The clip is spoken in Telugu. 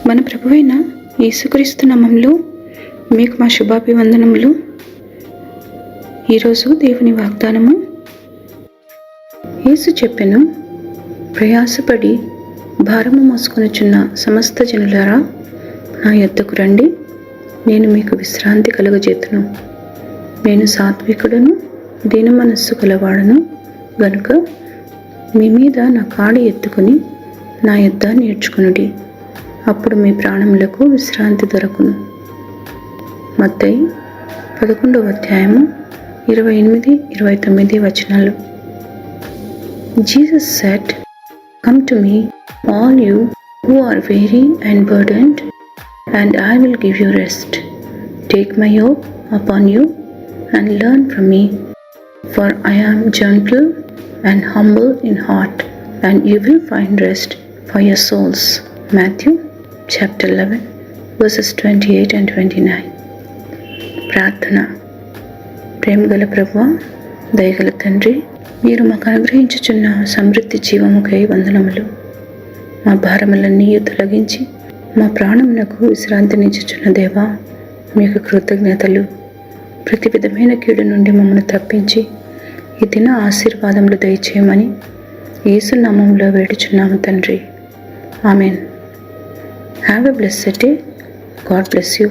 మన ప్రభువైన యేసుక్రీస్తు నామములో మీకు మా శుభాభివందనములు. ఈరోజు దేవుని వాగ్దానము. యేసు చెప్పెను, ప్రయాసపడి భారము మోసుకొనుచున్న సమస్త జనులారా, నా యొద్దకు రండి, నేను మీకు విశ్రాంతి కలుగజేతును. నేను సాత్వికుడను, దీన మనస్సు గలవాడను గనుక మీ మీద నా కాడి ఎత్తుకుని నా యొద్ద నేర్చుకునుడి, అప్పుడు మీ ప్రాణములకు విశ్రాంతి దొరకును. మత్తయి 11వ అధ్యాయము 28-29 వచనాలు. Jesus said, "Come to me, all you who are weary and burdened, and I will give you rest. Take my yoke upon you and learn from me, for I am gentle and humble in heart, and you will find rest for your souls." Matthew chapter 11 verses 28 and 29. ప్రార్థన. ప్రేమగల ప్రభువా, దయగల తండ్రి, మీరు మాకు అనుగ్రహించుచున్న సమృద్ధి జీవముకై వందనములు. మా భారములన్నీ తొలగించి మా ప్రాణమునకు విశ్రాంతినిచ్చుచున్న దేవా, మీకు కృతజ్ఞతలు. ప్రతి విధమైన కీడు నుండి మమ్మల్ని తప్పించి ఈ దిన ఆశీర్వాదములు దయచేయమని యేసు నామములో వేడుచున్నాము తండ్రి. Amen. Have a blessed day. God bless you.